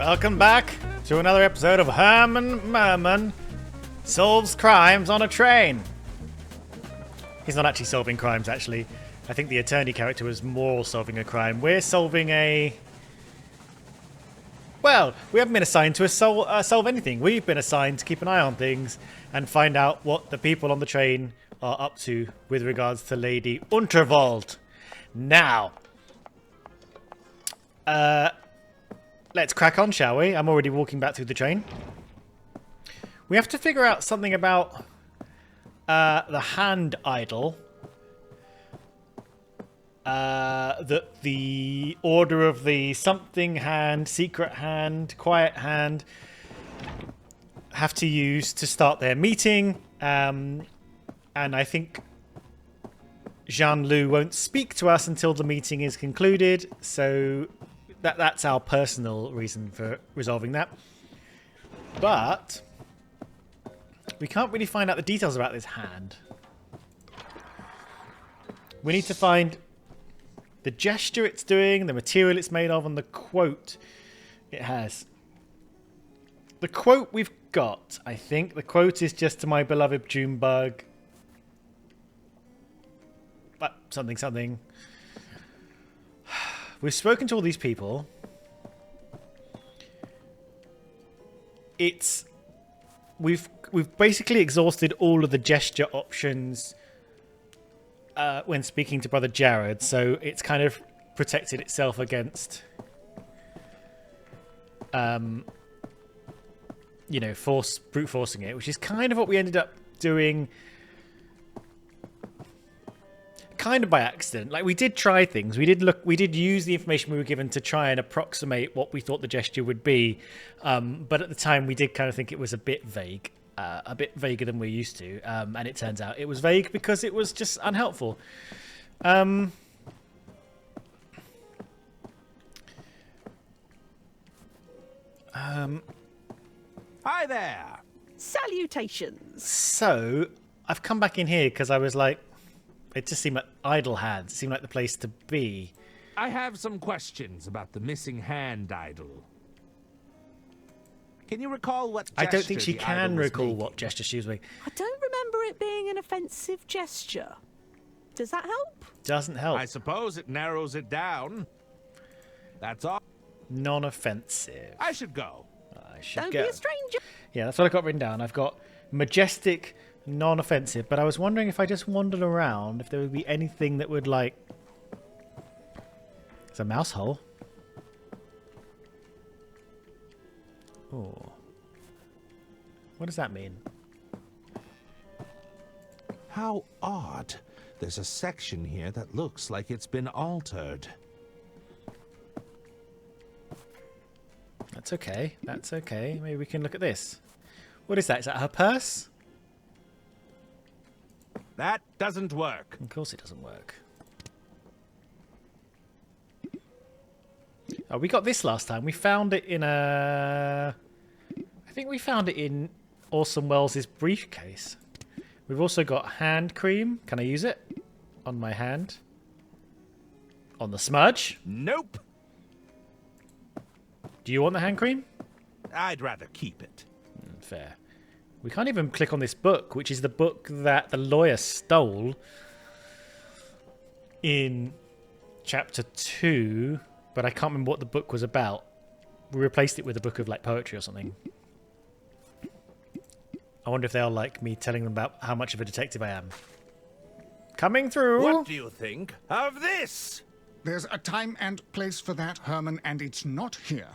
Welcome back to another episode of Herman Merman Solves Crimes on a Train. He's not actually solving crimes, actually. I think the attorney character was more solving a crime. We're solving a... Well, we haven't been assigned to solve anything. We've been assigned to keep an eye on things and find out what the people on the train are up to with regards to Lady Unterwald. Now, let's crack on, shall we? I'm already walking back through the train. We have to figure out something about the hand idol. That the order of the something hand, secret hand, quiet hand have to use to start their meeting. And I think Jean-Loup won't speak to us until the meeting is concluded. So that's our personal reason for resolving that. But we can't really find out the details about this hand. We need to find the gesture it's doing, the material it's made of, and the quote it has. The quote we've got, I think. The quote is just to my beloved Junebug. Something, something. We've spoken to all these people. We've basically exhausted all of the gesture options when speaking to Brother Jared, so it's kind of protected itself against, you know, brute forcing it, which is kind of what we ended up doing, kind of by accident. Like, we did try things. We did use the information we were given to try and approximate what we thought the gesture would be, but at the time we did kind of think it was a bit vague. A bit vaguer than we're used to, and it turns out it was vague because it was just unhelpful. Hi there! Salutations! So, I've come back in here because I was like, it just seemed like idle hands. It seemed like the place to be. I have some questions about the missing hand idol. Can you recall what gesture I don't think she the can idol was recall making? what gesture she was making. I don't remember it being an offensive gesture. Does that help? Doesn't help. I suppose it narrows it down. That's all. Non-offensive. I should go. I should Don't go. be a stranger. Yeah, that's what I got written down. I've got majestic, non-offensive, but I was wondering if I just wandered around, if there would be anything that would, like... There's a mouse hole. Oh. What does that mean? How odd. There's a section here that looks like it's been altered. That's okay. That's okay. Maybe we can look at this. What is that? Is that her purse? That doesn't work. Of course it doesn't work. Oh, we got this last time. We found it in a... I think we found it in Orson Welles' briefcase. We've also got hand cream. Can I use it? On my hand? On the smudge? Nope. Do you want the hand cream? I'd rather keep it. Fair. We can't even click on this book, which is the book that the lawyer stole in chapter 2, but I can't remember what the book was about. We replaced it with a book of, like, poetry or something. I wonder if they'll like me telling them about how much of a detective I am. Coming through! What do you think of this? There's a time and place for that, Herman, and it's not here.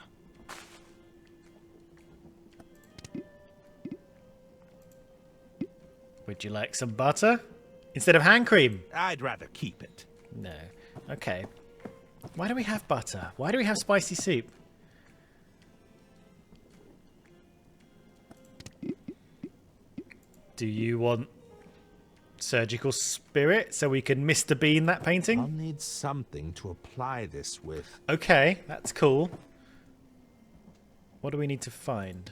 Would you like some butter? Instead of hand cream? I'd rather keep it. No. Okay. Why do we have butter? Why do we have spicy soup? Do you want surgical spirit so we can Mr. Bean that painting? I'll need something to apply this with. Okay, that's cool. What do we need to find?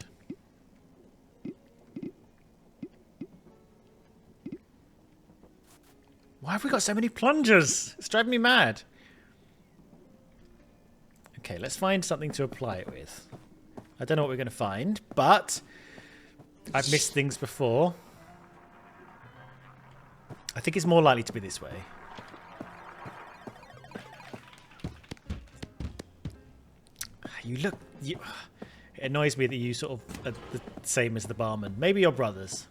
Why have we got so many plungers? It's driving me mad. Okay, let's find something to apply it with. I don't know what we're going to find, but I've missed things before. I think it's more likely to be this way. It annoys me that you sort of are the same as the barman. Maybe you're brothers.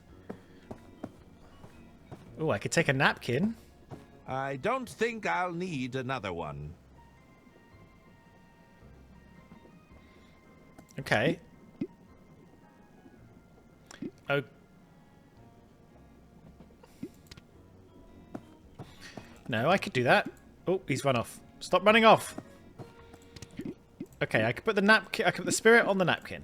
Oh, I could take a napkin. I don't think I'll need another one. Okay. Oh. No, I could do that. Oh, he's run off. Stop running off. Okay, I could put the napkin. I could put the spirit on the napkin.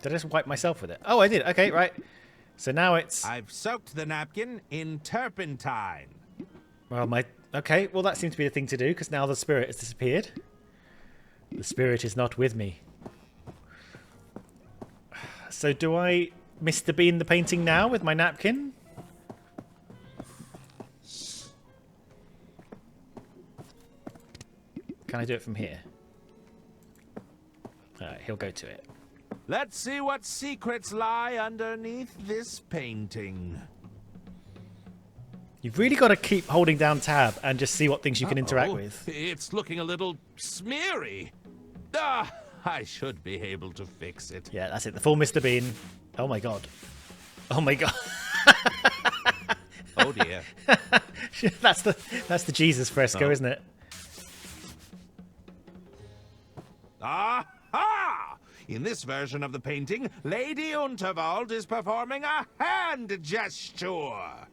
Did I just wipe myself with it? Oh, I did. Okay, right. So now it's... I've soaked the napkin in turpentine. Well, okay, well, that seems to be the thing to do, because now the spirit has disappeared. The spirit is not with me. So do I Mr. Bean the painting now with my napkin? Can I do it from here? Alright, he'll go to it. Let's see what secrets lie underneath this painting. You've really got to keep holding down tab and just see what things you can interact with. It's looking a little smeary. I should be able to fix it. Yeah, that's it. The full Mr. Bean. Oh my god. Oh my god. Oh dear. That's the Jesus fresco, isn't it? Aha! In this version of the painting, Lady Unterwald is performing a hand gesture.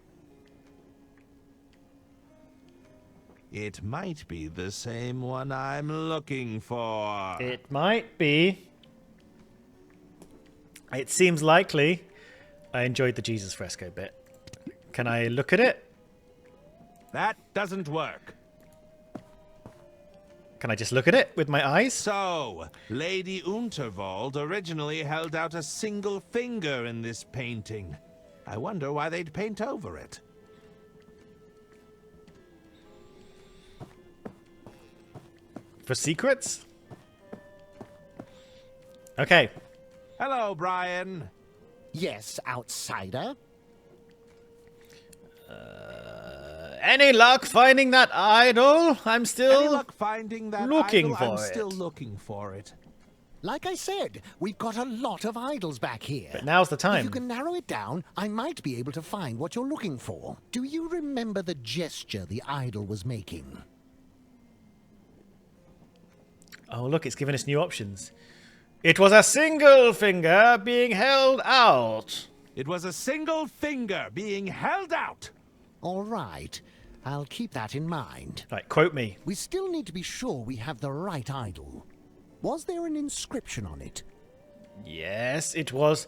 It might be the same one I'm looking for. It might be. It seems likely. I enjoyed the Jesus fresco bit. Can I look at it? That doesn't work. Can I just look at it with my eyes? So, Lady Unterwald originally held out a single finger in this painting. I wonder why they'd paint over it. For secrets? Okay. Hello, Brian. Yes, outsider. Any luck finding that idol? I'm Any still luck finding that looking idol? for I'm it. still looking for it. Like I said, we've got a lot of idols back here. But now's the If time. you can narrow it down, I might be able to find what you're looking for. Do you remember the gesture the idol was making? Oh, look, it's given us new options. It was a single finger being held out. It was a single finger being held out. All right, I'll keep that in mind. Right, quote me. We still need to be sure we have the right idol. Was there an inscription on it? Yes, it was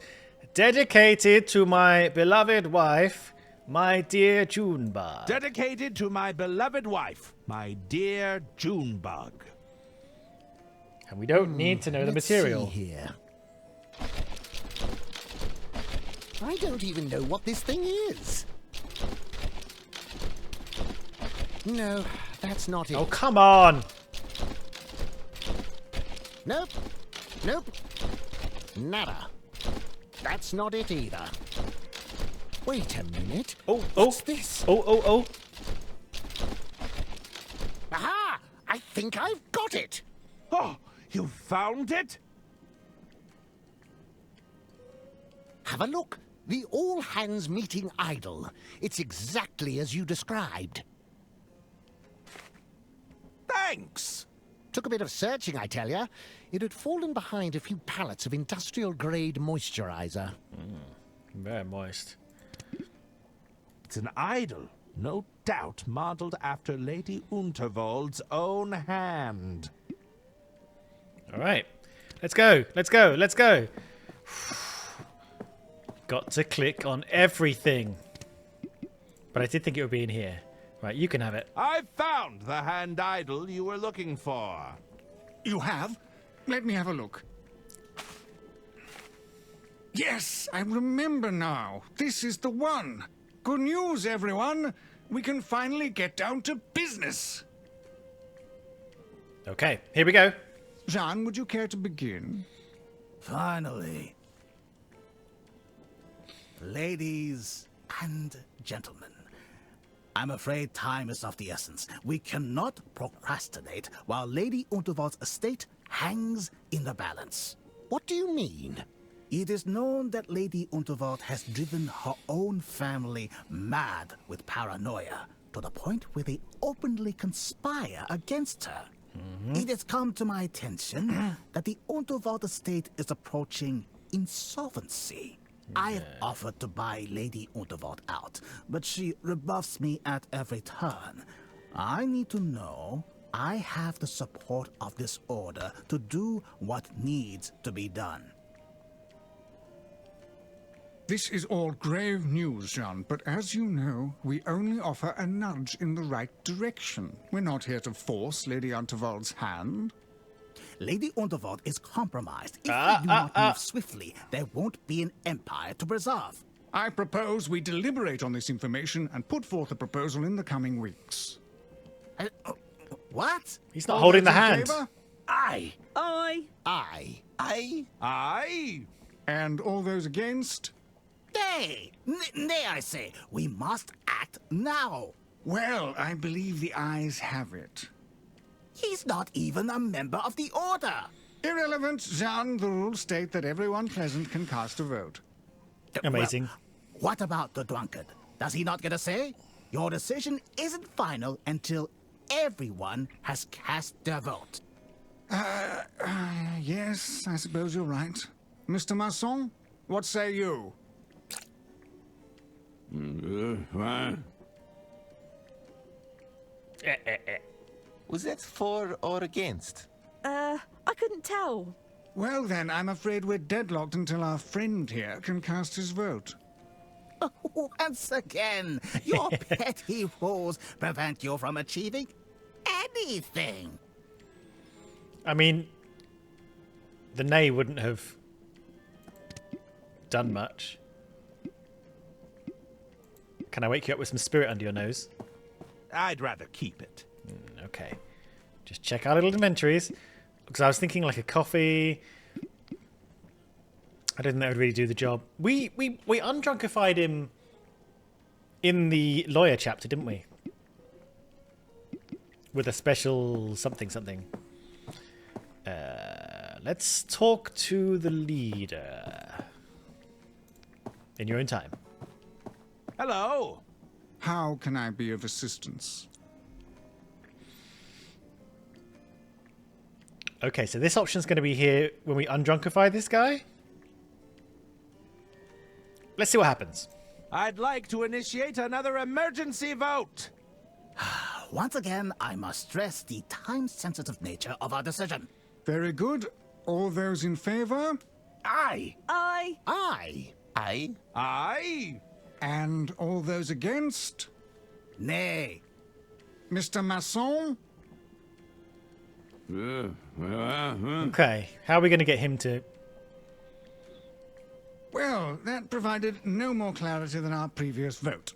dedicated to my beloved wife, my dear Junebug. Dedicated to my beloved wife, my dear Junebug. And we don't need to know the Let's material. see here. I don't even know what this thing is. No, that's not it. Oh, come on. Nope. Nope. Nada. That's not it either. Wait a minute. Oh, What's this? Oh. Aha! I think I've got it. Oh, you found it? Have a look. The all-hands-meeting idol. It's exactly as you described. Thanks. Took a bit of searching, I tell ya. It had fallen behind a few pallets of industrial-grade moisturizer. Very moist. It's an idol, no doubt modeled after Lady Unterwald's own hand. All right. Let's go. Let's go. Let's go. Got to click on everything. But I did think it would be in here. Right, you can have it. I've found the hand idol you were looking for. You have? Let me have a look. Yes, I remember now. This is the one. Good news, everyone. We can finally get down to business. Okay, here we go. Jean, would you care to begin? Finally. Ladies and gentlemen, I'm afraid time is of the essence. We cannot procrastinate while Lady Unterwald's estate hangs in the balance. What do you mean? It is known that Lady Unterwald has driven her own family mad with paranoia, to the point where they openly conspire against her. It has come to my attention that the Unterwald estate is approaching insolvency. I have offered to buy Lady Unterwald out, but she rebuffs me at every turn. I need to know I have the support of this order to do what needs to be done. This is all grave news, Jean, but as you know, we only offer a nudge in the right direction. We're not here to force Lady Unterwald's hand. Lady Unterwald is compromised. If we do not move swiftly, there won't be an empire to preserve. I propose we deliberate on this information and put forth a proposal in the coming weeks. What? He's not All holding the those in hand. favor? I. I. Aye. And all those against? Nay! Nay, I say. We must act now. Well, I believe the ayes have it. He's not even a member of the order. Irrelevant, Jean. The rules state that everyone present can cast a vote. Amazing. Well, what about the drunkard? Does he not get a say? Your decision isn't final until everyone has cast their vote. Yes, I suppose you're right. Mr. Masson, what say you? Was that for or against? I couldn't tell. Well then, I'm afraid we're deadlocked until our friend here can cast his vote. Once again, your petty rules prevent you from achieving anything. I mean, the nay wouldn't have done much. Can I wake you up with some spirit under your nose? I'd rather keep it. Okay. Just check our little inventories. Because I was thinking like a coffee. I didn't think that would really do the job. We undrunkified him in the lawyer chapter, didn't we? With a special something. Let's talk to the leader. In your own time. Hello. How can I be of assistance? Okay, so this option's going to be here when we undrunkify this guy. Let's see what happens. I'd like to initiate another emergency vote. Once again, I must stress the time-sensitive nature of our decision. Very good. All those in favor? Aye. I. Aye. Aye. Aye. And all those against? Nay. Mr. Masson? Okay, how are we going to get him to... Well, that provided no more clarity than our previous vote.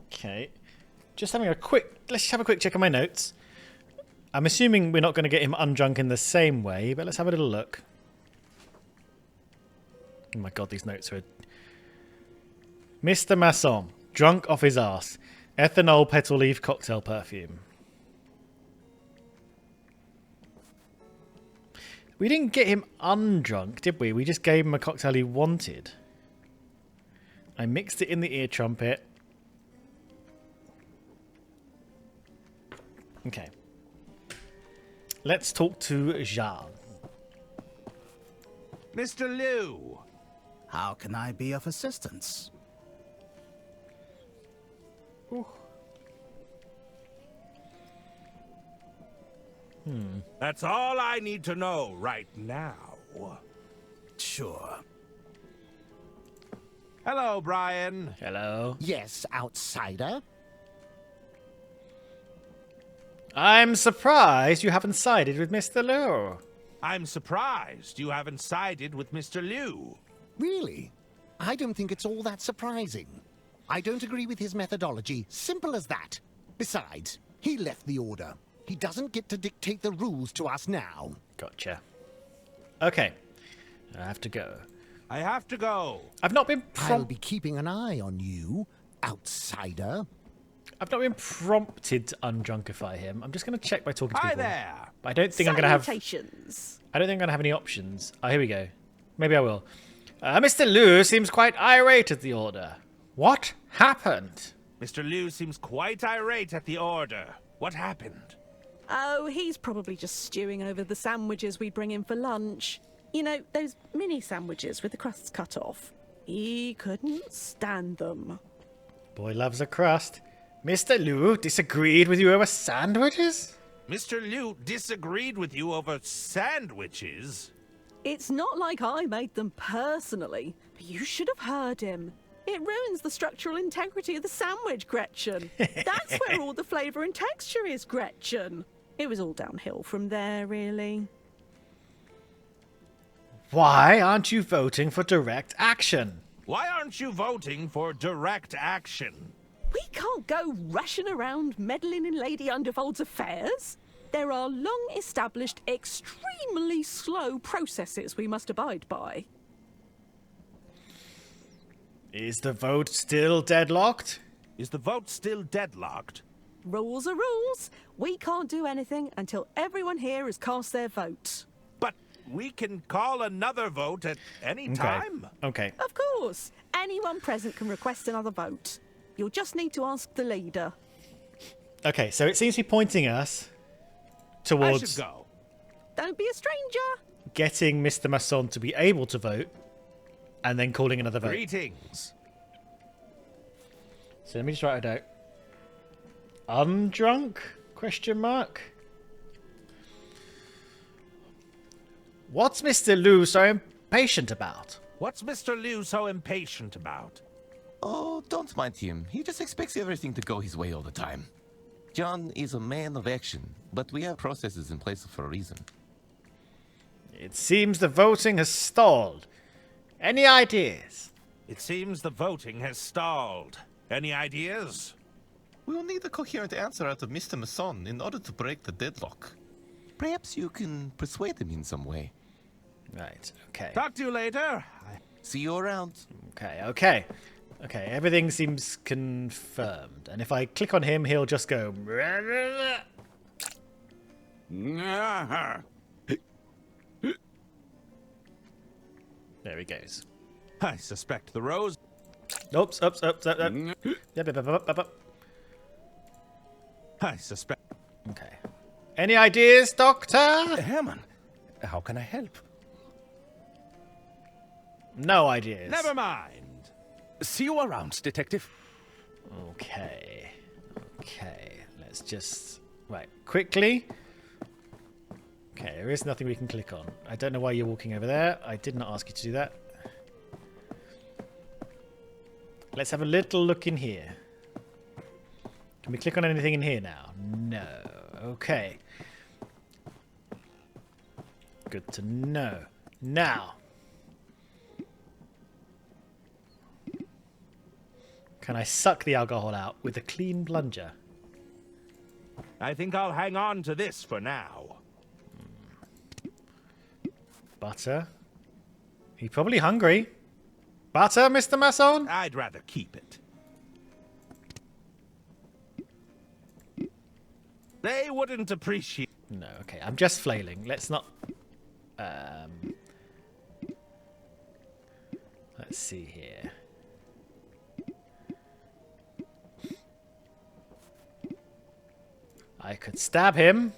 Okay. Just having a quick... Let's just have a quick check of my notes. I'm assuming we're not going to get him undrunk in the same way, but let's have a little look. Oh my god, these notes are... Mr. Masson, drunk off his ass. Ethanol petal leaf cocktail perfume. We didn't get him undrunk, did we? We just gave him a cocktail he wanted. I mixed it in the ear trumpet. Okay. Let's talk to Jean. Mr. Liu. How can I be of assistance? That's all I need to know right now. Sure. Hello, Brian. Hello. Yes, outsider. I'm surprised you haven't sided with Mr. Liu. I'm surprised you haven't sided with Mr. Liu. Really? I don't think it's all that surprising. I don't agree with his methodology. Simple as that. Besides, he left the Order. He doesn't get to dictate the rules to us now. Gotcha. Okay. I have to go. I have to go. I've not been I'll be keeping an eye on you, outsider. I've not been prompted to undrunkify him. I'm just going to check by talking to Hi people. there. But I don't think I'm going to have... Salutations. I don't think I'm going to have any options. Oh, here we go. Maybe I will. Mr. Liu seems quite irate at the Order. What happened? Mr. Liu seems quite irate at the Order. What happened? Oh, he's probably just stewing over the sandwiches we bring in for lunch. You know, those mini sandwiches with the crusts cut off. He couldn't stand them. Boy loves a crust. Mr. Liu disagreed with you over sandwiches? Mr. Liu disagreed with you over sandwiches? It's not like I made them personally, but you should have heard him. It ruins the structural integrity of the sandwich, Gretchen. That's where all the flavour and texture is, Gretchen. It was all downhill from there, really. Why aren't you voting for direct action? Why aren't you voting for direct action? We can't go rushing around meddling in Lady Undervold's affairs. There are long-established, extremely slow processes we must abide by. Is the vote still deadlocked? Is the vote still deadlocked? Rules are rules. We can't do anything until everyone here has cast their vote. But we can call another vote at any time. Okay. Of course. Anyone present can request another vote. You'll just need to ask the leader. Okay, so it seems to be pointing us I towards should go. Don't be a stranger. getting Mr. Masson to be able to vote and then calling another vote. Greetings. So let me just write it out. Undrunk? Question mark. What's Mr. Liu so impatient about? What's Mr. Liu so impatient about? Oh, don't mind him. He just expects everything to go his way all the time. John is a man of action, but we have processes in place for a reason. It seems the voting has stalled. Any ideas? It seems the voting has stalled. Any ideas? We will need a coherent answer out of Mr. Masson in order to break the deadlock. Perhaps you can persuade him in some way. Right, okay. Talk to you later. See you around. Okay. Okay, everything seems confirmed. And if I click on him, he'll just go... There he goes. I suspect the rose. Oops. I suspect. Okay. Any ideas, Doctor? Herman, how can I help? No ideas. Never mind. See you around, Detective. Okay. Let's just... Right, quickly. Okay, there is nothing we can click on. I don't know why you're walking over there. I did not ask you to do that. Let's have a little look in here. Can we click on anything in here now? No. Okay. Good to know. Now. Can I suck the alcohol out with a clean plunger? I think I'll hang on to this for now. Butter? He's probably hungry. Butter, Mr. Masson? I'd rather keep it. They wouldn't appreciate... No, okay. I'm just flailing. Let's not... Let's see here. I could stab him.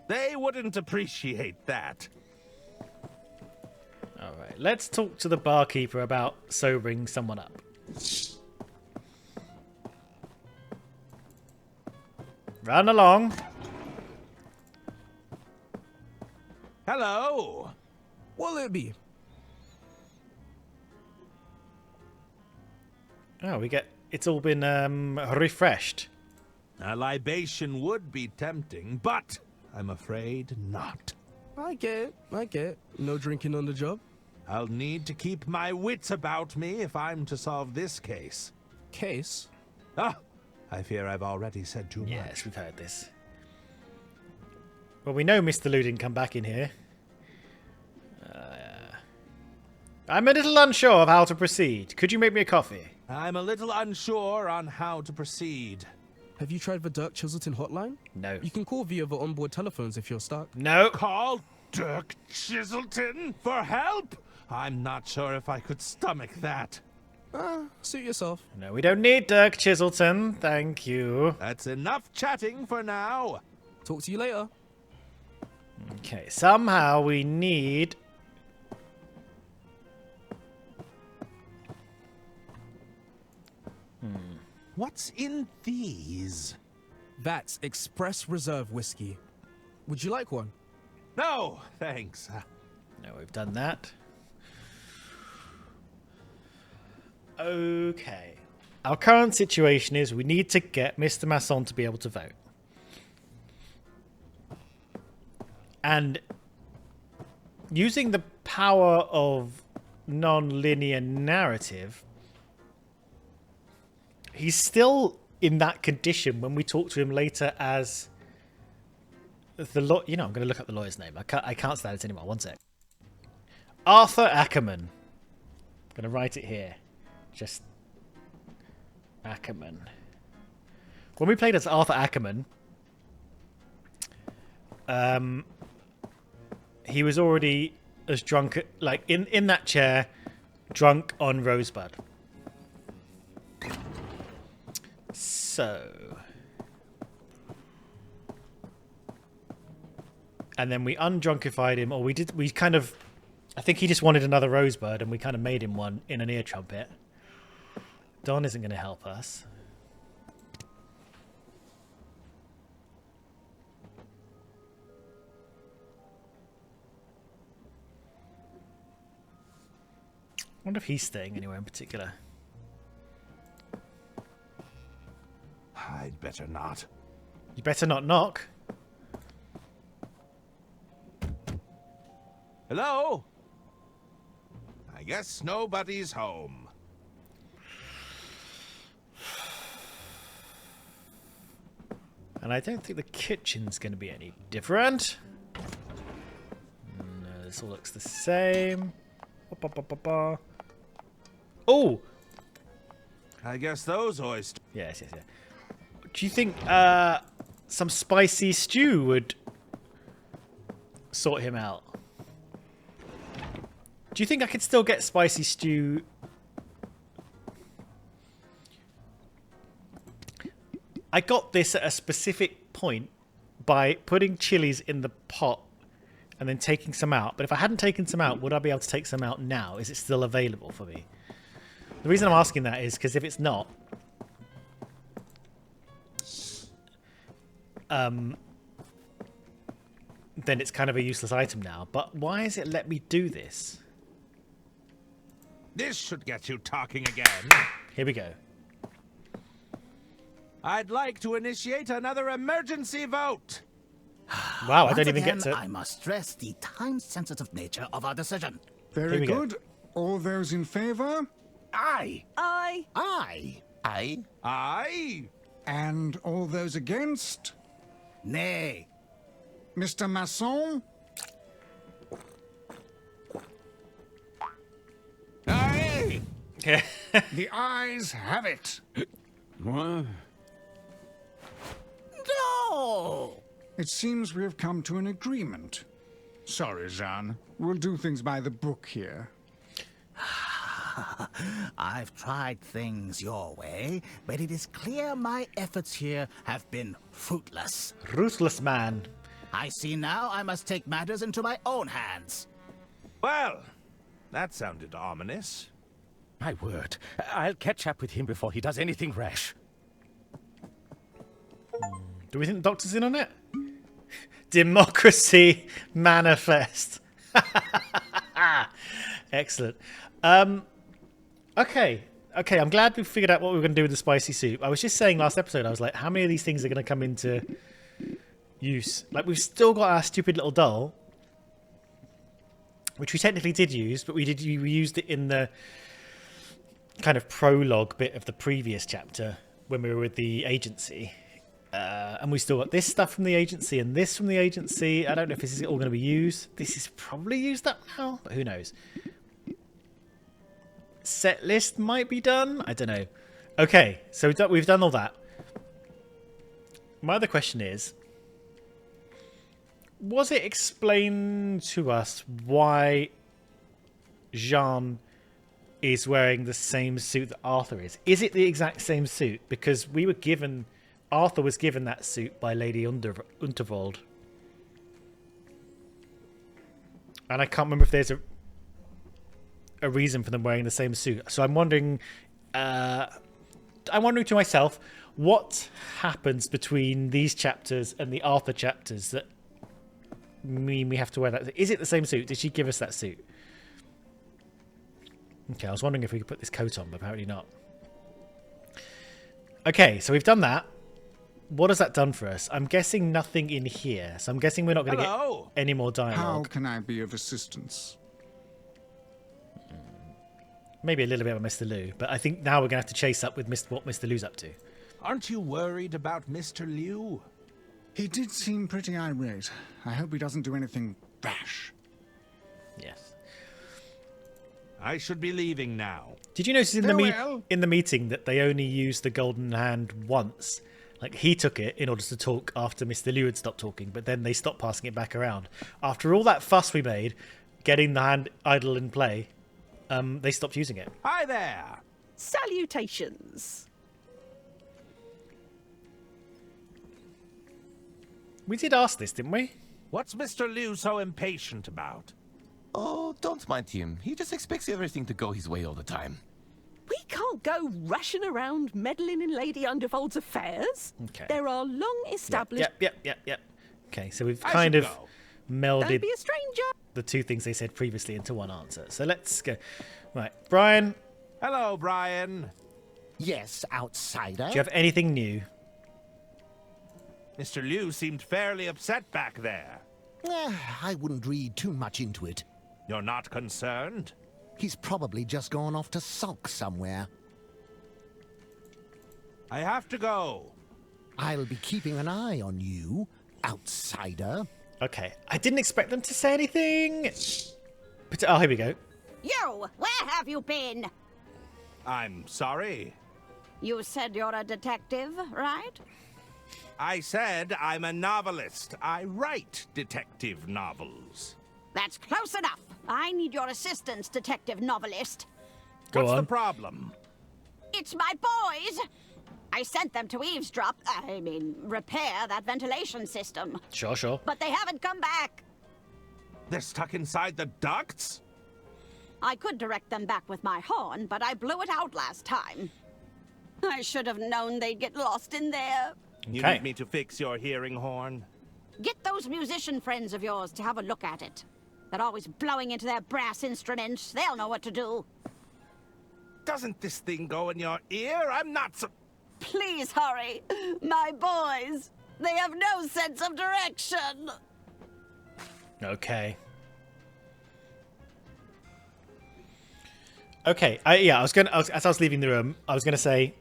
They wouldn't appreciate that. Alright, let's talk to the barkeeper about sobering someone up. Run along. Hello. Will it be? Oh, it's all been refreshed. A libation would be tempting, but I'm afraid not. I get it. No drinking on the job? I'll need to keep my wits about me if I'm to solve this case. Case? Ah, I fear I've already said too Yes, much. we've heard this. Well, we know Mr. Lou didn't come back in here. I'm a little unsure of how to proceed. Could you make me a coffee? I'm a little unsure on how to proceed. Have you tried the Dirk Chiselton hotline? No. You can call via the onboard telephones if you're stuck. No. Call Dirk Chiselton for help? I'm not sure if I could stomach that. Suit yourself. No, we don't need Dirk Chiselton. Thank you. That's enough chatting for now. Talk to you later. Okay, somehow we need... What's in these? That's Express Reserve whiskey. Would you like one? No, thanks. No, we've done that. Okay. Our current situation is we need to get Mr. Masson to be able to vote. And using the power of non-linear narrative, he's still in that condition when we talk to him later as the law. You know, I'm going to look up the lawyer's name. I can't stand it anymore. One sec. Arthur Ackerman. I'm going to write it here. Just Ackerman. When we played as Arthur Ackerman, he was already as drunk, like in that chair, drunk on Rosebud. So, and then we undrunkified him, or we kind of, I think he just wanted another Rosebud, and we kind of made him one in an ear trumpet. Don isn't going to help us. I wonder if he's staying anywhere in particular. I'd better not. You better not knock. Hello? I guess nobody's home. And I don't think the kitchen's going to be any different. No, this all looks the same. Oh! I guess those oysters... Yes. Do you think some spicy stew would sort him out? Do you think I could still get spicy stew? I got this at a specific point by putting chilies in the pot and then taking some out. But if I hadn't taken some out, would I be able to take some out now? Is it still available for me? The reason I'm asking that is because if it's not, then it's kind of a useless item now. But why has it let me do this? This should get you talking again. Here we go. I'd like to initiate another emergency vote. Wow, I Once don't even again, get to... I must stress the time-sensitive nature of our decision. Here Very we go. good. All those in favor? Aye. I. Aye. Aye. And all those against? Nay. Mr. Masson? Aye. The ayes have it. No! It seems we have come to an agreement. Sorry, Jean. We'll do things by the book here. I've tried things your way, but it is clear my efforts here have been fruitless. Ruthless man. I see now I must take matters into my own hands. Well, that sounded ominous. My word. I'll catch up with him before he does anything rash. Do we think the doctor's in on it? Democracy manifest. Excellent. Okay, I'm glad we figured out what we were going to do with the spicy soup. I was just saying last episode, I was like, how many of these things are going to come into use? Like, we've still got our stupid little doll, which we technically did use, but we used it in the kind of prologue bit of the previous chapter. when we were with the agency. And we still got this stuff from the agency and this from the agency. I don't know if this is all going to be used. This is probably used up now, but who knows? Set list might be done. I don't know. Okay, so we've done all that. My other question is, was it explained to us why Jean is wearing the same suit that Arthur is? Is it the exact same suit? Because we were given... Arthur was given that suit by Lady Unterwald. And I can't remember if there's a reason for them wearing the same suit. So I'm wondering to myself, what happens between these chapters and the Arthur chapters that mean we have to wear that? Is it the same suit? Did she give us that suit? Okay, I was wondering if we could put this coat on, but apparently not. Okay, so we've done that. What has that done for us? I'm guessing nothing in here. So I'm guessing we're not going to get any more How dialogue. can I be of assistance? Maybe a little bit of Mr. Liu, but I think now we're going to have to chase up with what Mr. Liu's up to. Aren't you worried about Mr. Liu? He did seem pretty irate. I hope he doesn't do anything rash. Yes. I should be leaving now. Did you notice in Farewell. the meeting that they only used the golden hand once? Like, he took it in order to talk after Mr. Liu had stopped talking, but then they stopped passing it back around. After all that fuss we made, getting the hand idle in play, they stopped using it. Hi there! Salutations. We did ask this, didn't we? What's Mr. Liu so impatient about? Oh, don't mind him. He just expects everything to go his way all the time. We can't go rushing around meddling in Lady Undervold's affairs. Okay. There are long established... Yep. Okay, so we've I kind should of go. Don't melded be a stranger. the two things they said previously into one answer. So let's go. Right, Brian, Hello, Brian. Yes, outsider. do you have anything new? Mr. Liu seemed fairly upset back there. I wouldn't read too much into it. You're not concerned? He's probably just gone off to sulk somewhere. I have to go. I'll be keeping an eye on you, outsider. Okay, I didn't expect them to say anything. But, oh, here we go. You, where have you been? I'm sorry. You said you're a detective, right? I said I'm a novelist. I write detective novels. That's close enough. I need your assistance, detective novelist. Go What's on. the problem? It's my boys. I sent them to repair that ventilation system. Sure. But they haven't come back. They're stuck inside the ducts? I could direct them back with my horn, but I blew it out last time. I should have known they'd get lost in there. You Okay. need me to fix your hearing horn? Get those musician friends of yours to have a look at it. They're always blowing into their brass instruments. They'll know what to do. Doesn't this thing go in your ear? I'm not so... Please hurry. My boys. They have no sense of direction. Okay. Okay, as I was leaving the room, I was gonna say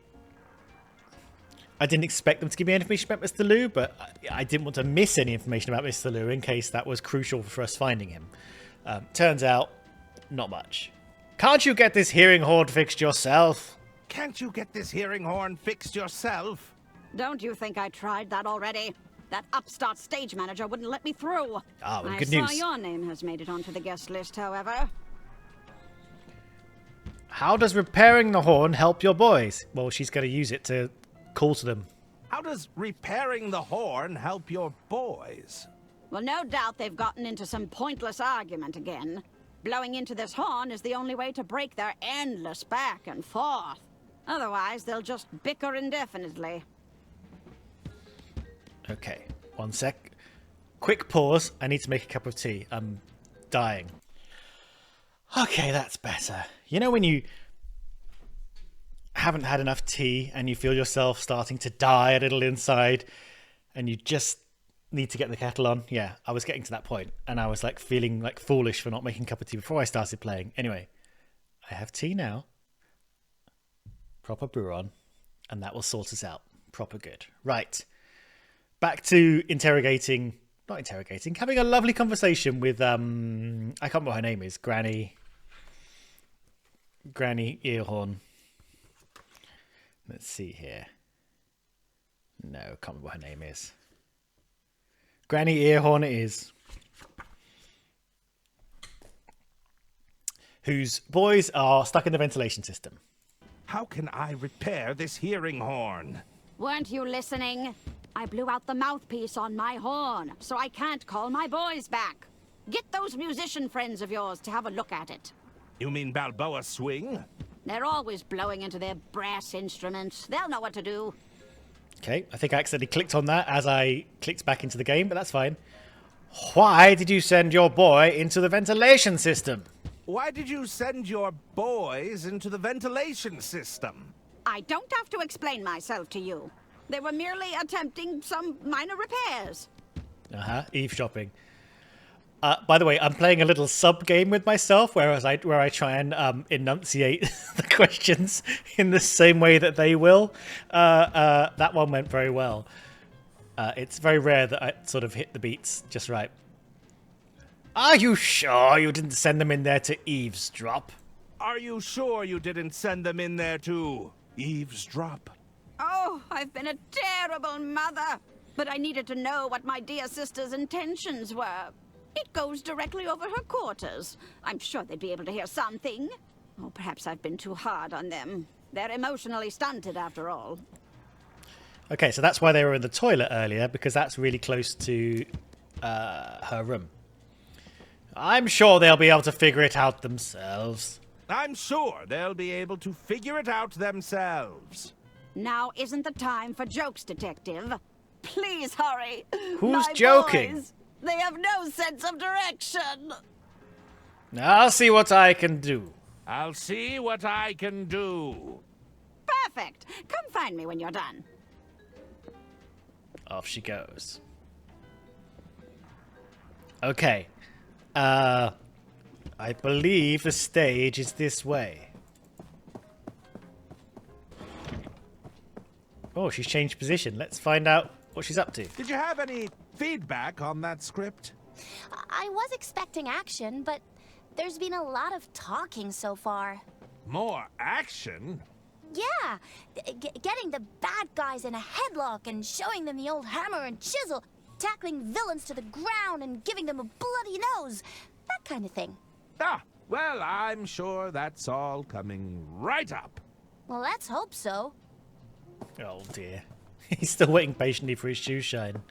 I didn't expect them to give me any information about Mr. Liu, but I didn't want to miss any information about Mr. Liu in case that was crucial for us finding him. Turns out, not much. Can't you get this hearing horn fixed yourself? Can't you get this hearing horn fixed yourself? Don't you think I tried that already? That upstart stage manager wouldn't let me through. Ah, well, I good saw news. your name has made it onto the guest list, however. How does repairing the horn help your boys? Well, she's going to use it to call to them. How does repairing the horn help your boys? Well, no doubt they've gotten into some pointless argument again. Blowing into this horn is the only way to break their endless back and forth. Otherwise, they'll just bicker indefinitely. Okay, one sec. Quick pause. I need to make a cup of tea. I'm dying. Okay, that's better. You know when you haven't had enough tea and you feel yourself starting to die a little inside and you just need to get the kettle on? Yeah, I was getting to that point and I was like feeling like foolish for not making a cup of tea before I started playing. Anyway, I have tea now. Proper brew on. And that will sort us out. Proper good. Right. Back to having a lovely conversation with, I can't remember what her name is. Granny Earhorn. Let's see here. No, can't remember what her name is. Granny Earhorn it is. Whose boys are stuck in the ventilation system. How can I repair this hearing horn? Weren't you listening? I blew out the mouthpiece on my horn, so I can't call my boys back. Get those musician friends of yours to have a look at it. You mean Balboa Swing? They're always blowing into their brass instruments. They'll know what to do. Okay, I think I accidentally clicked on that as I clicked back into the game, but that's fine. Why did you send your boy into the ventilation system? Why did you send your boys into the ventilation system? I don't have to explain myself to you. They were merely attempting some minor repairs. Eavesdropping. By the way, I'm playing a little sub game with myself, where I try and enunciate the questions in the same way that they will. That one went very well. It's very rare that I sort of hit the beats just right. Are you sure you didn't send them in there to eavesdrop? Are you sure you didn't send them in there to eavesdrop? Oh, I've been a terrible mother. But I needed to know what my dear sister's intentions were. It goes directly over her quarters. I'm sure they'd be able to hear something. Oh, perhaps I've been too hard on them. They're emotionally stunted, after all. Okay, so that's why they were in the toilet earlier, because that's really close to her room. I'm sure they'll be able to figure it out themselves. I'm sure they'll be able to figure it out themselves. Now isn't the time for jokes, Detective. Please hurry. Who's My joking? boys, they have no sense of direction. I'll see what I can do. I'll see what I can do. Perfect. Come find me when you're done. Off she goes. Okay. I believe the stage is this way. Oh, she's changed position. Let's find out what she's up to. Did you have any feedback on that script? I was expecting action, but there's been a lot of talking so far. More action? Yeah, getting the bad guys in a headlock and showing them the old hammer and chisel, tackling villains to the ground and giving them a bloody nose, that kind of thing. Ah, well, I'm sure that's all coming right up. Well, let's hope so. Oh dear. He's still waiting patiently for his shoe shine.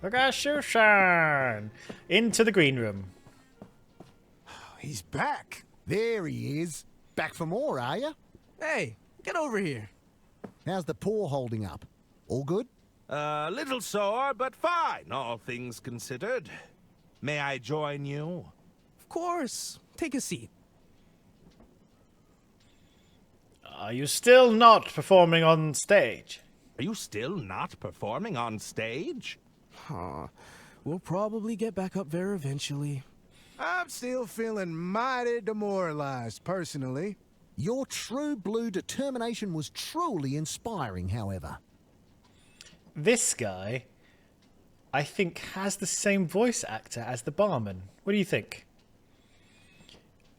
Look at shoe shine! Into the green room. He's back. There he is. Back for more, are you? Hey, get over here. How's the paw holding up? All good? A little sore, but fine, all things considered. May I join you? Of course. Take a seat. Are you still not performing on stage? Are you still not performing on stage? We'll probably get back up there eventually. I'm still feeling mighty demoralized, personally. Your true blue determination was truly inspiring, however. This guy, I think, has the same voice actor as the barman. What do you think?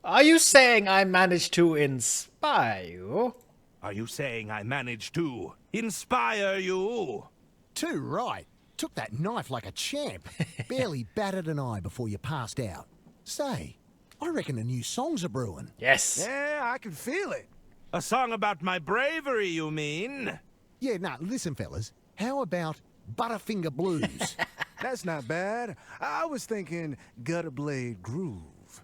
Are you saying I managed to inspire you? Are you saying I managed to inspire you? Too right. Took that knife like a champ. Barely batted an eye before you passed out. Say, I reckon a new song's a brewing. Yes. Yeah, I can feel it. A song about my bravery, you mean? Yeah, nah, listen, fellas. How about Butterfinger Blues? That's not bad. I was thinking Gutter Blade Groove.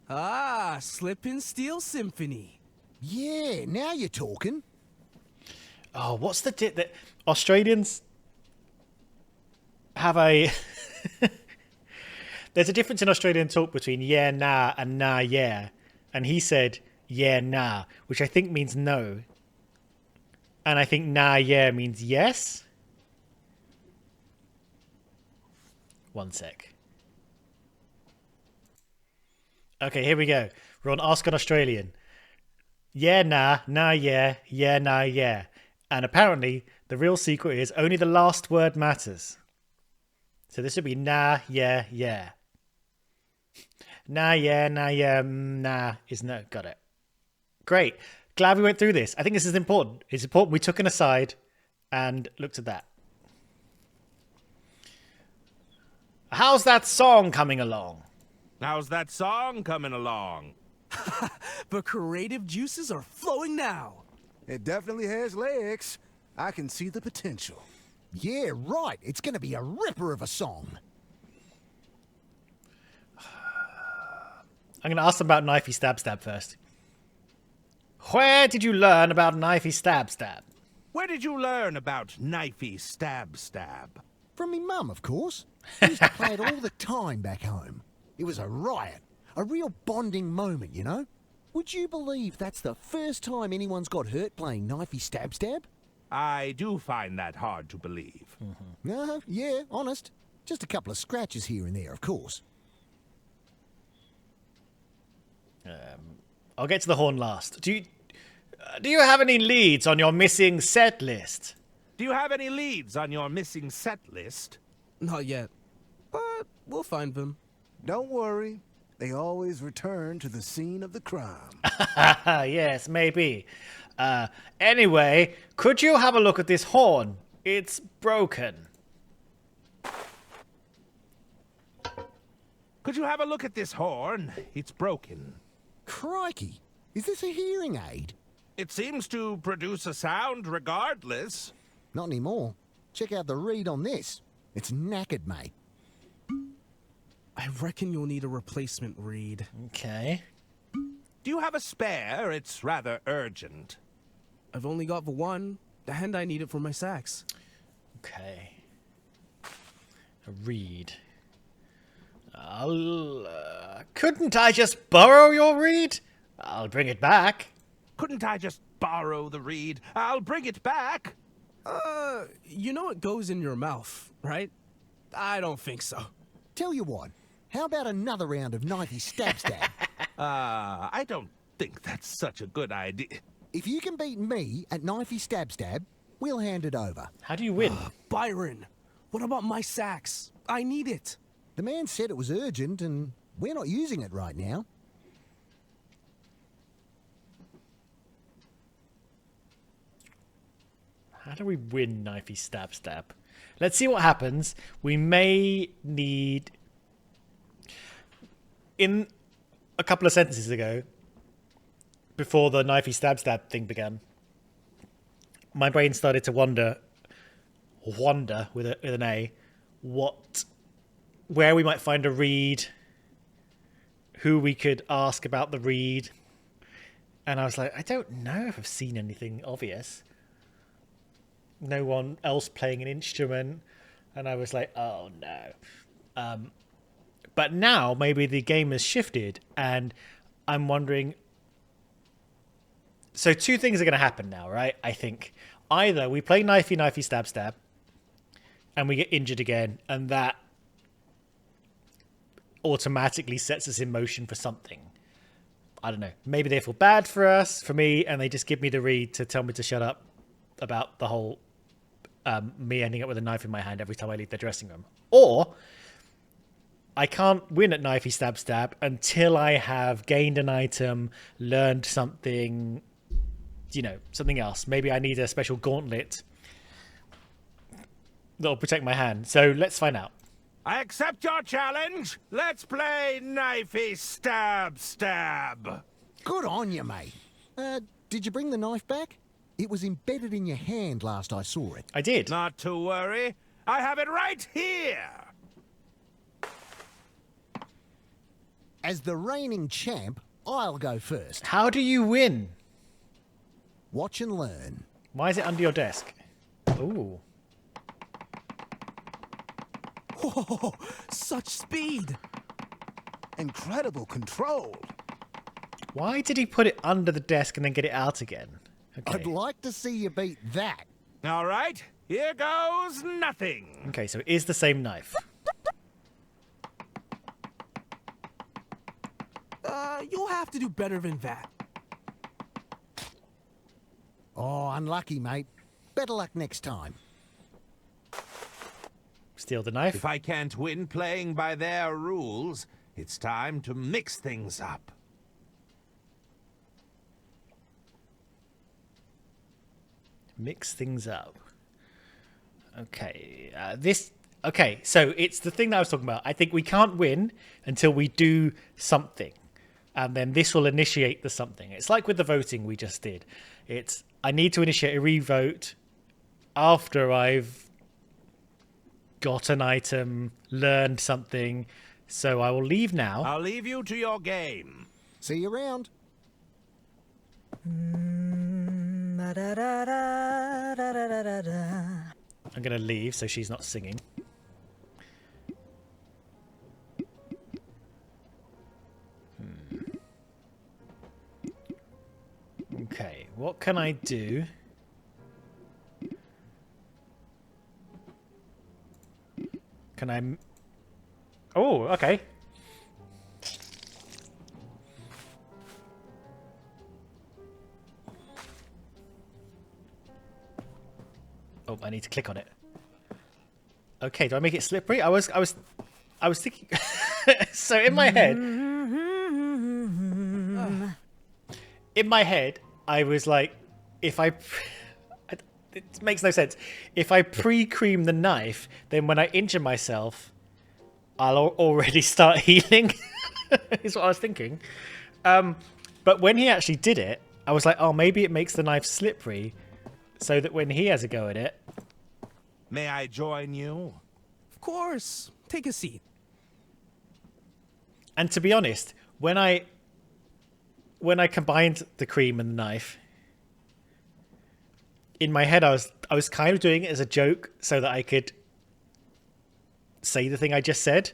Ah, Slip and Steel Symphony. Yeah, now you're talking. Oh, what's the that Australians have a there's a difference in Australian talk between yeah, nah and nah, yeah. And he said yeah, nah, which I think means no. And I think nah, yeah means yes. One sec. Okay, here we go. We're on Ask an Australian. Yeah, nah, nah, yeah, nah, yeah. And apparently, the real secret is only the last word matters. So this would be nah, yeah, yeah. Nah, yeah, nah is no. Got it. Great. Glad we went through this. I think this is important. It's important we took an aside and looked at that. How's that song coming along? How's that song coming along? The creative juices are flowing now. It definitely has legs. I can see the potential. Yeah, right. It's going to be a ripper of a song. I'm going to ask them about Knifey Stab Stab first. Where did you learn about Knifey Stab Stab? Where did you learn about Knifey Stab Stab? From me mum, of course. We used to play it all the time back home. It was a riot. A real bonding moment, you know? Would you believe that's the first time anyone's got hurt playing Knifey Stab Stab? I do find that hard to believe. Yeah, honest. Just a couple of scratches here and there, of course. I'll get to the horn last. Do you have any leads on your missing set list? Do you have any leads on your missing set list? Not yet, but we'll find them. Don't worry. They always return to the scene of the crime. Yes, maybe. Anyway, could you have a look at this horn? It's broken. Could you have a look at this horn? It's broken. Crikey. Is this a hearing aid? It seems to produce a sound regardless. Not anymore. Check out the reed on this. It's knackered, mate. I reckon you'll need a replacement reed. Okay. Do you have a spare? It's rather urgent. I've only got the one, and I need it for my sax. Okay. A reed. Couldn't I just borrow your reed? I'll bring it back. Couldn't I just borrow the reed? I'll bring it back. You know it goes in your mouth, right? I don't think so. Tell you what, how about another round of Knifey Stab Stab? I don't think that's such a good idea. If you can beat me at Knifey Stab Stab, we'll hand it over. How do you win? Byron, what about my sax? I need it. The man said it was urgent, and we're not using it right now. How do we win Knifey Stab Stab? Let's see what happens. We may need... In a couple of sentences ago, before the Knifey Stab Stab thing began, my brain started to wonder with an A, where we might find a reed, who we could ask about the reed. And I was like, I don't know if I've seen anything obvious. No one else playing an instrument. And I was like, oh no. But now maybe the game has shifted and I'm wondering. So two things are going to happen now, right? I think either we play Knifey Stab Stab and we get injured again, and that automatically sets us in motion for something. I don't know. Maybe they feel bad for me, and they just give me the read to tell me to shut up about the whole me ending up with a knife in my hand every time I leave the dressing room. Or I can't win at Knifey Stab Stab until I have gained an item, learned something, something else. Maybe I need a special gauntlet that'll protect my hand. So let's find out. I accept your challenge. Let's play Knifey Stab Stab. Good on you, mate. Did you bring the knife back? It was embedded in your hand last I saw it. I did. Not to worry. I have it right here. As the reigning champ, I'll go first. How do you win? Watch and learn. Why is it under your desk? Ooh. Whoa, such speed. Incredible control. Why did he put it under the desk and then get it out again? Okay. I'd like to see you beat that. All right, here goes nothing. Okay, so it is the same knife. You'll have to do better than that. Oh, unlucky, mate. Better luck next time. Steal the knife. If I can't win playing by their rules, it's time to mix things up. Mix things up. Okay, Okay, so it's the thing that I was talking about. I think we can't win until we do something. And then this will initiate the something. It's like with the voting we just did. It's, I need to initiate a revote after I've got an item, learned something. So I will leave now. I'll leave you to your game. See you around. I'm going to leave so she's not singing. Okay, what can I do? Can I... Oh, okay. Oh, I need to click on it. Okay, do I make it slippery? I was thinking... So in my head... In my head, I was like, if I... It makes no sense. If I pre-cream the knife, then when I injure myself, I'll already start healing. Is what I was thinking. But when he actually did it, I was like, oh, maybe it makes the knife slippery so that when he has a go at it... May I join you? Of course. Take a seat. And to be honest, when I combined the cream and the knife, in my head I was kind of doing it as a joke so that I could say the thing I just said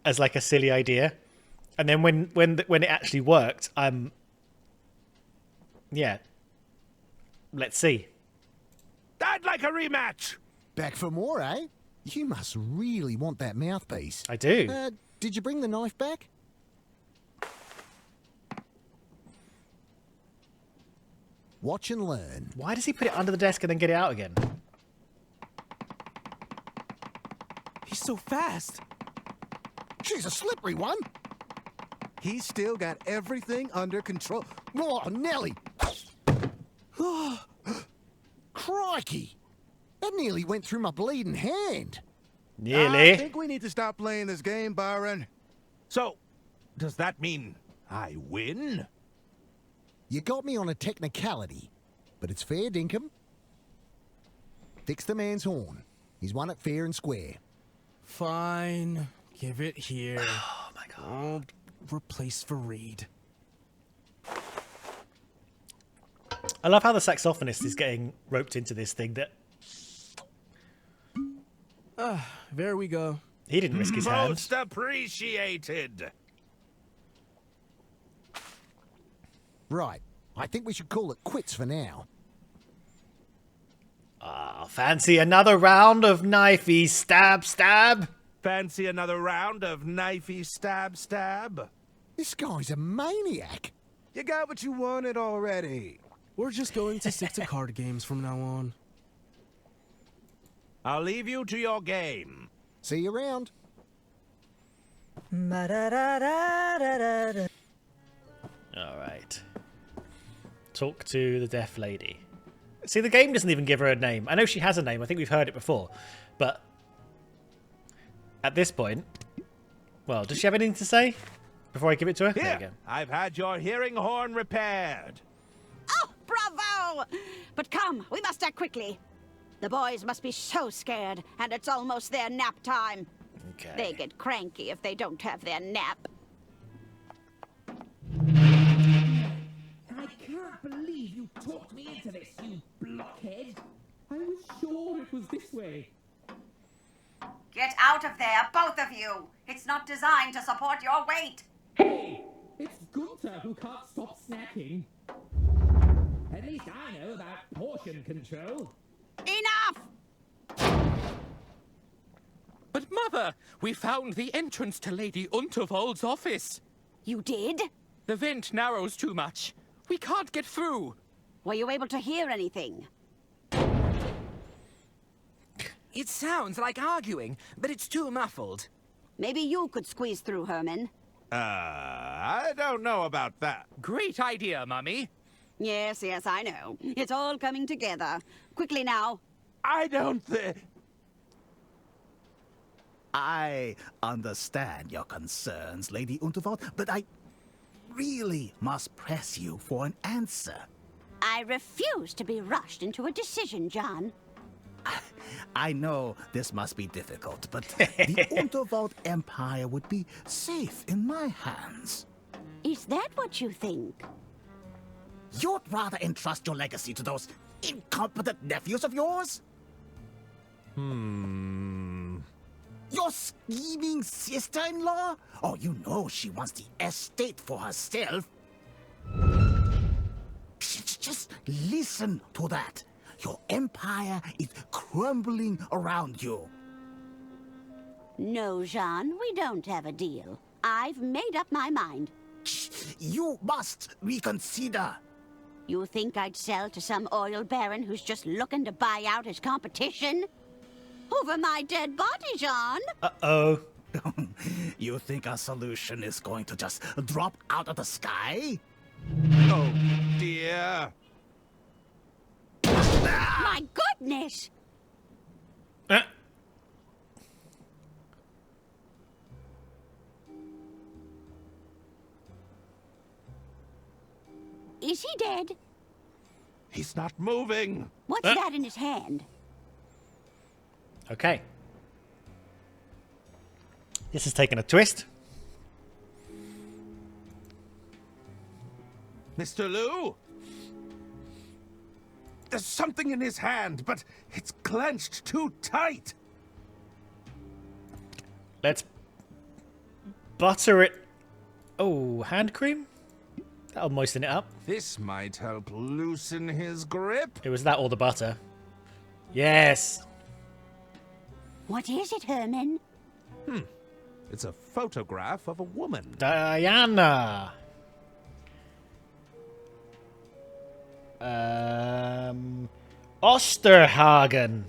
as like a silly idea. And then when it actually worked, yeah. Let's see. I'd like a rematch. Back for more, eh? You must really want that mouthpiece. I do. Did you bring the knife back? Watch and learn. Why does he put it under the desk and then get it out again? He's so fast. She's a slippery one. He's still got everything under control. Oh, Nelly! Crikey! That nearly went through my bleeding hand. Nearly. I think we need to stop playing this game, Byron. So, does that mean I win? You got me on a technicality, but it's fair dinkum. Fix the man's horn. He's won it fair and square. Fine. Give it here. Oh my god. I'll replace Fareed. I love how the saxophonist is getting roped into this thing that... There we go. He didn't risk his hand. Most appreciated. Right. I think we should call it quits for now. Fancy another round of knifey stab stab? Fancy another round of knifey stab stab? This guy's a maniac. You got what you wanted already. We're just going to stick to card games from now on. I'll leave you to your game. See you around. Alright. Talk to the deaf lady. See, the game doesn't even give her a name. I know she has a name. I think we've heard it before. But at this point... Well, does she have anything to say before I give it to her? There you go. Here, I've had your hearing horn repaired. Oh, bravo! But come, we must act quickly. The boys must be so scared, and it's almost their nap time. Okay. They get cranky if they don't have their nap. I can't believe you talked me into this, you blockhead. I was sure it was this way. Get out of there, both of you! It's not designed to support your weight! Hey! It's Gunther who can't stop snacking. At least I know about portion control. Enough! But Mother, we found the entrance to Lady Unterwald's office. You did? The vent narrows too much. We can't get through. Were you able to hear anything? It sounds like arguing, but it's too muffled. Maybe you could squeeze through, Herman. I don't know about that. Great idea, Mummy. Yes, yes, I know. It's all coming together. Quickly now. I don't I understand your concerns, Lady Unterwald, but I really must press you for an answer. I refuse to be rushed into a decision, John. I know this must be difficult, but the Unterwald Empire would be safe in my hands. Is that what you think? You'd rather entrust your legacy to those incompetent nephews of yours? Your scheming sister-in-law? Oh, you know she wants the estate for herself. Just listen to that. Your empire is crumbling around you. No, Jean, we don't have a deal. I've made up my mind. You must reconsider. You think I'd sell to some oil baron who's just looking to buy out his competition? Over my dead body, Jean. Uh-oh. You think our solution is going to just drop out of the sky? Oh, dear. My goodness! Is he dead? He's not moving. What's that in his hand? Okay. This has taken a twist. Mr. Liu? There's something in his hand, but it's clenched too tight. Let's butter it. Oh, hand cream? That'll moisten it up. This might help loosen his grip. It was that or the butter. Yes. What is it, Herman? It's a photograph of a woman. Diana. Osterhagen.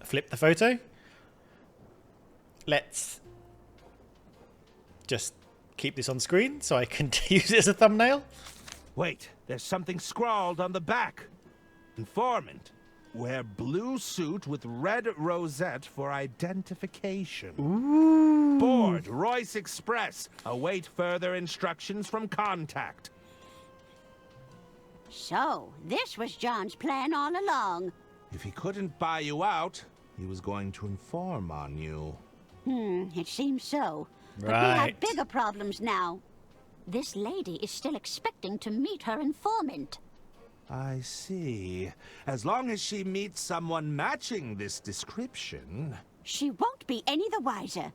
Flip the photo. Let's just keep this on screen so I can use it as a thumbnail. Wait, there's something scrawled on the back. Informant. Wear blue suit with red rosette for identification. Ooh. Board, Royce Express. Await further instructions from contact. So, this was John's plan all along. If he couldn't buy you out, he was going to inform on you. It seems so. But we Right. have bigger problems now. This lady is still expecting to meet her informant. I see. As long as she meets someone matching this description... She won't be any the wiser.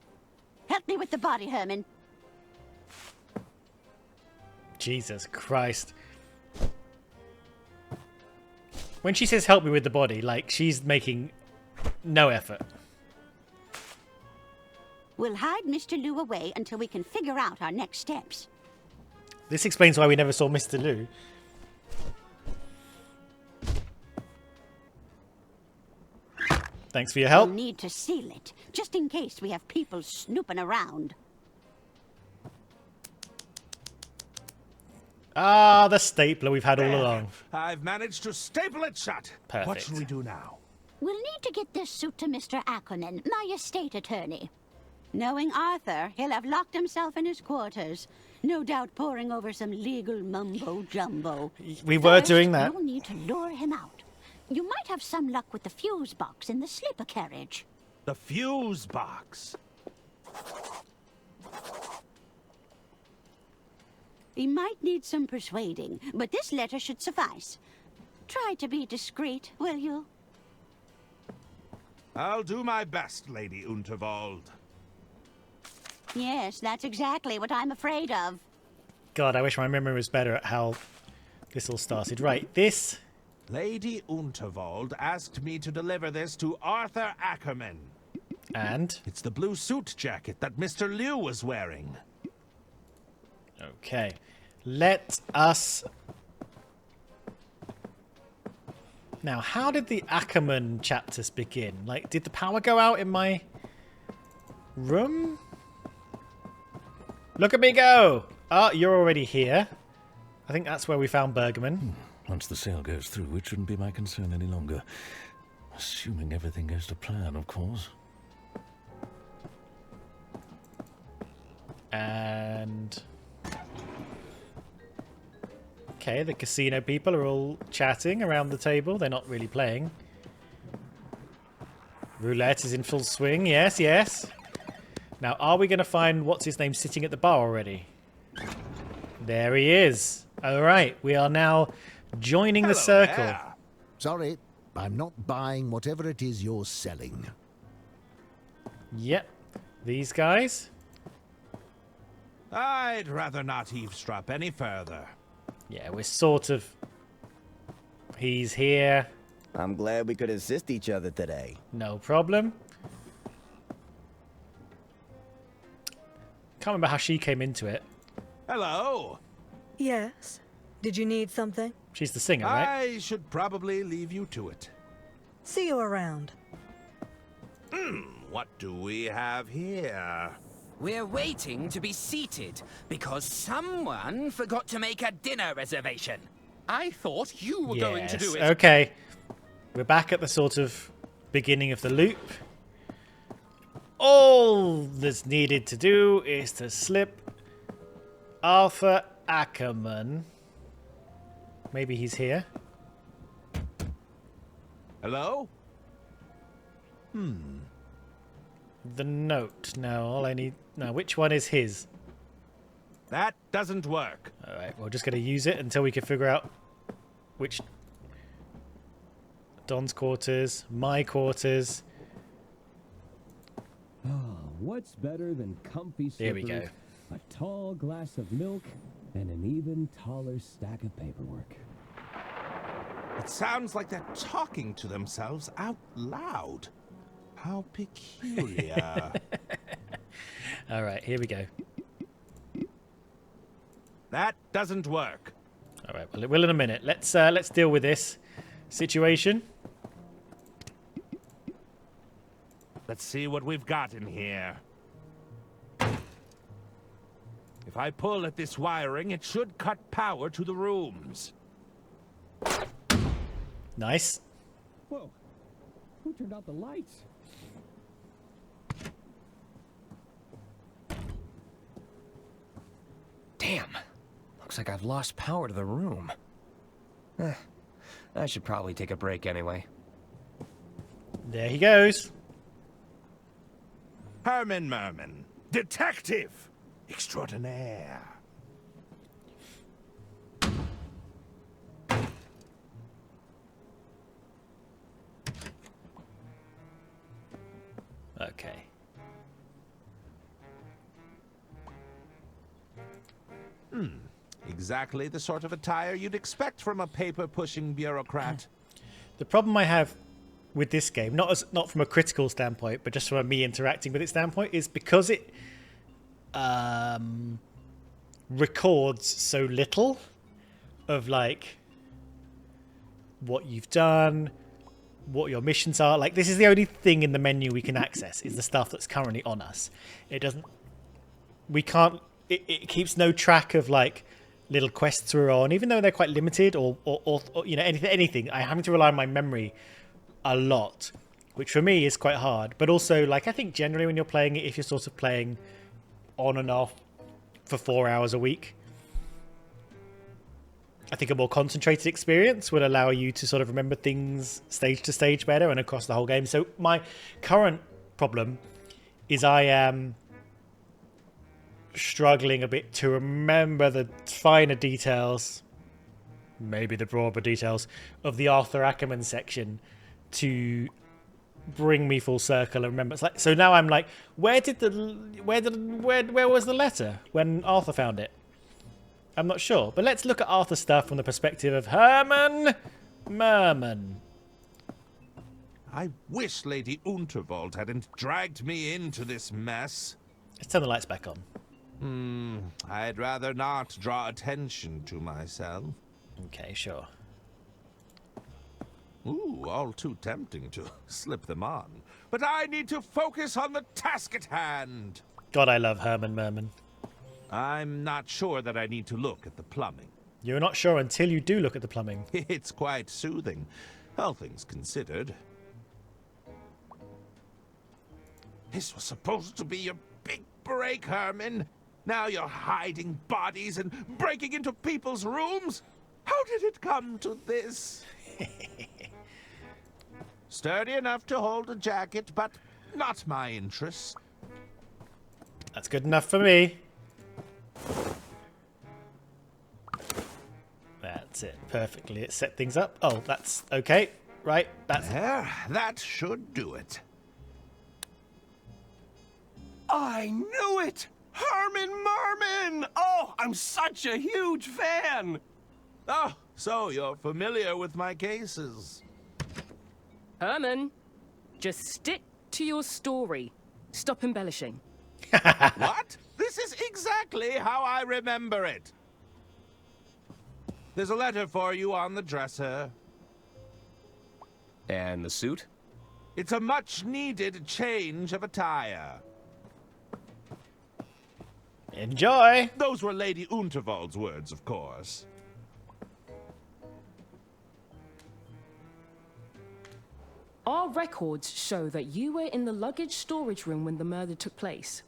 Help me with the body, Herman. Jesus Christ. When she says help me with the body, like, she's making no effort. We'll hide Mr. Liu away until we can figure out our next steps. This explains why we never saw Mr. Liu. Thanks for your help. We'll need to seal it, just in case we have people snooping around. Ah, the stapler we've had all along. I've managed to staple it shut. Perfect. What should we do now? We'll need to get this suit to Mr. Ackerman, my estate attorney. Knowing Arthur, he'll have locked himself in his quarters. No doubt poring over some legal mumbo-jumbo. We were First, doing that. You'll need to lure him out. You might have some luck with the fuse box in the sleeper carriage. The fuse box. He might need some persuading, but this letter should suffice. Try to be discreet, will you? I'll do my best, Lady Unterwald. Yes, that's exactly what I'm afraid of. God, I wish my memory was better at how this all started. Right, this... Lady Unterwald asked me to deliver this to Arthur Ackerman. And? It's the blue suit jacket that Mr. Liu was wearing. Okay. Let us Now, how did the Ackerman chapters begin? Like, did the power go out in my room? Look at me go! Oh, you're already here. I think that's where we found Bergman. Once the sale goes through, it shouldn't be my concern any longer. Assuming everything goes to plan, of course. And... okay, the casino people are all chatting around the table. They're not really playing. Roulette is in full swing. Yes, yes. Now, are we going to find what's-his-name sitting at the bar already? There he is. All right, we are now joining the circle. There. Sorry, I'm not buying whatever it is you're selling. Yep. These guys? I'd rather not eavesdrop any further. Yeah, we're sort of... he's here. I'm glad we could assist each other today. No problem. Can't remember how she came into it. Hello. Yes. Did you need something? She's the singer, right? I should probably leave you to it. See you around. What do we have here? We're waiting to be seated because someone forgot to make a dinner reservation. I thought you were going to do it. Okay. We're back at the sort of beginning of the loop. All that's needed to do is to slip Arthur Ackerman. Maybe he's here. Hello? The note. No, all I need... no, which one is his? That doesn't work. All right, we're just going to use it until we can figure out which... Don's quarters, my quarters. What's better than comfy slippers, There we go. a tall glass of milk, and an even taller stack of paperwork? It sounds like they're talking to themselves out loud. How peculiar. All right, here we go. That doesn't work. All right, well, it will in a minute. Let's deal with this situation. Let's see what we've got in here. If I pull at this wiring, it should cut power to the rooms. Nice. Whoa. Who turned out the lights? Damn. Looks like I've lost power to the room. I should probably take a break anyway. There he goes. Herman Merman, detective extraordinaire. Okay. Exactly the sort of attire you'd expect from a paper-pushing bureaucrat. The problem I have with this game, not from a critical standpoint, but just from a me interacting with it standpoint, is because it records so little of like what you've done, what your missions are. Like, this is the only thing in the menu we can access is the stuff that's currently on us. It doesn't. We can't. It keeps no track of like little quests we're on, even though they're quite limited or you know, anything. I'm having to rely on my memory a lot, which for me is quite hard. But also, like, I think generally when you're playing it, if you're sort of playing on and off for 4 hours a week, I think a more concentrated experience would allow you to sort of remember things stage to stage better and across the whole game. So my current problem is I am struggling a bit to remember the finer details, maybe the broader details, of the Arthur Ackerman section to bring me full circle and remember. It's like, so now I'm like, where was the letter when Arthur found it? I'm not sure, but let's look at Arthur's stuff from the perspective of Herman Merman. I wish Lady Unterwald hadn't dragged me into this mess. Let's turn the lights back on. I'd rather not draw attention to myself. Okay, sure. Ooh, all too tempting to slip them on. But I need to focus on the task at hand. God, I love Herman Merman. I'm not sure that I need to look at the plumbing. You're not sure until you do look at the plumbing. It's quite soothing, all things considered. This was supposed to be your big break, Herman. Now you're hiding bodies and breaking into people's rooms? How did it come to this? Sturdy enough to hold a jacket, but not my interest. That's good enough for me. That's it. Perfectly. It set things up. Oh, that's okay. Right. That's there. That should do it. I knew it! Herman Merman! Oh, I'm such a huge fan! Oh, so you're familiar with my cases. Herman, just stick to your story. Stop embellishing. What? This is exactly how I remember it. There's a letter for you on the dresser. And the suit? It's a much-needed change of attire. Enjoy! Those were Lady Unterwald's words, of course. Our records show that you were in the luggage storage room when the murder took place.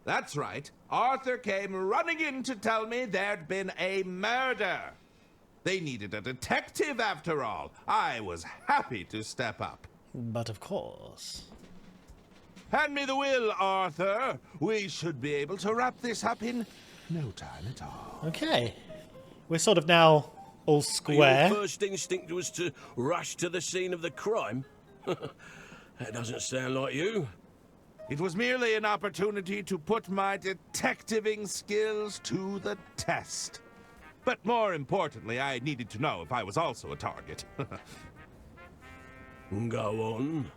That's right. Arthur came running in to tell me there'd been a murder. They needed a detective, after all. I was happy to step up. But of course. Hand me the will, Arthur. We should be able to wrap this up in no time at all. Okay. We're sort of now all square. Your first instinct was to rush to the scene of the crime? That doesn't sound like you. It was merely an opportunity to put my detectiving skills to the test. But more importantly, I needed to know if I was also a target. Go on.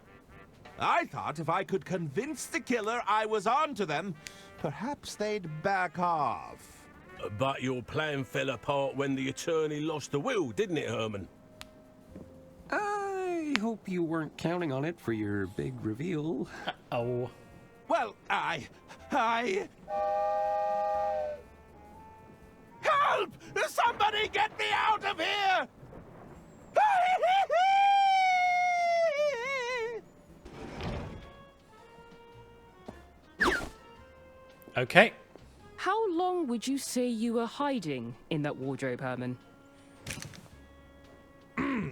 I thought if I could convince the killer I was onto them, perhaps they'd back off. But your plan fell apart when the attorney lost the will, didn't it, Herman? I hope you weren't counting on it for your big reveal. Oh. Well, I... Help! Somebody get me out of here! Okay. How long would you say you were hiding in that wardrobe, Herman?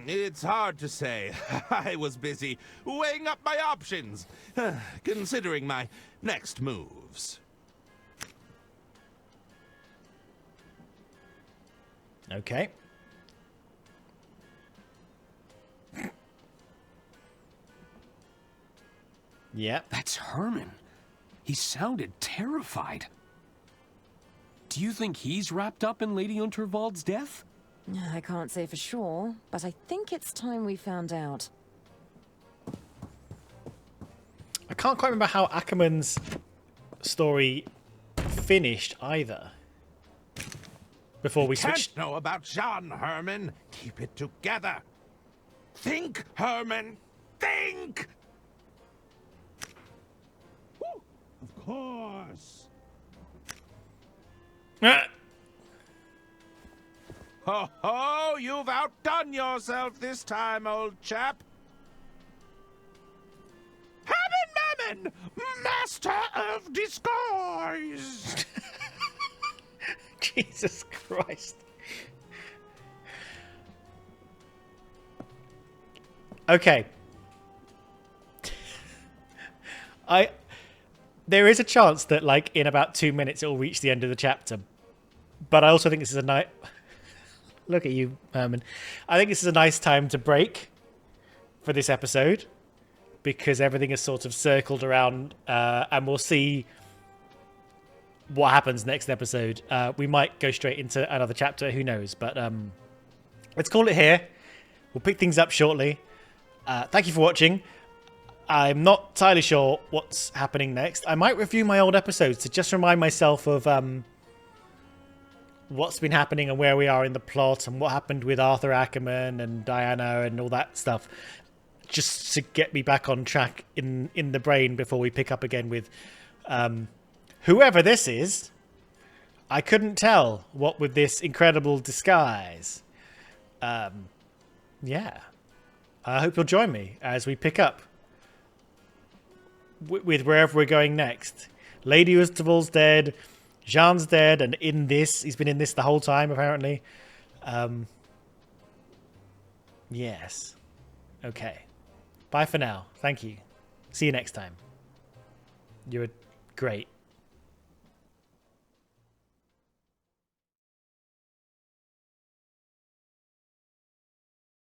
It's hard to say. I was busy weighing up my options, considering my next moves. Okay. Yeah. That's Herman. He sounded terrified. Do you think he's wrapped up in Lady Unterwald's death? I can't say for sure, but I think it's time we found out. I can't quite remember how Ackerman's story finished either. Before we switched. Can't know about Jean, Herman. Keep it together. Think, Herman. Think! Woo, of course. Ho ho! You've outdone yourself this time, old chap. Herman Merman, master of disguise. Jesus Christ. Okay. There is a chance that, like, in about 2 minutes, it will reach the end of the chapter. But I also think this is a nice... Look at you, Herman. I think this is a nice time to break for this episode, because everything is sort of circled around, and we'll see what happens next episode. We might go straight into another chapter, who knows, but let's call it here. We'll pick things up shortly. Thank you for watching. I'm not entirely sure what's happening next. I might review my old episodes to just remind myself of what's been happening and where we are in the plot and what happened with Arthur Ackerman and Diana and all that stuff, just to get me back on track in the brain before we pick up again with whoever this is. I couldn't tell what with this incredible disguise. Yeah. I hope you'll join me as we pick up with wherever we're going next. Lady Ustavul's dead. Jean's dead, and in this, he's been in this the whole time, apparently. Yes. Okay. Bye for now. Thank you. See you next time. You're great.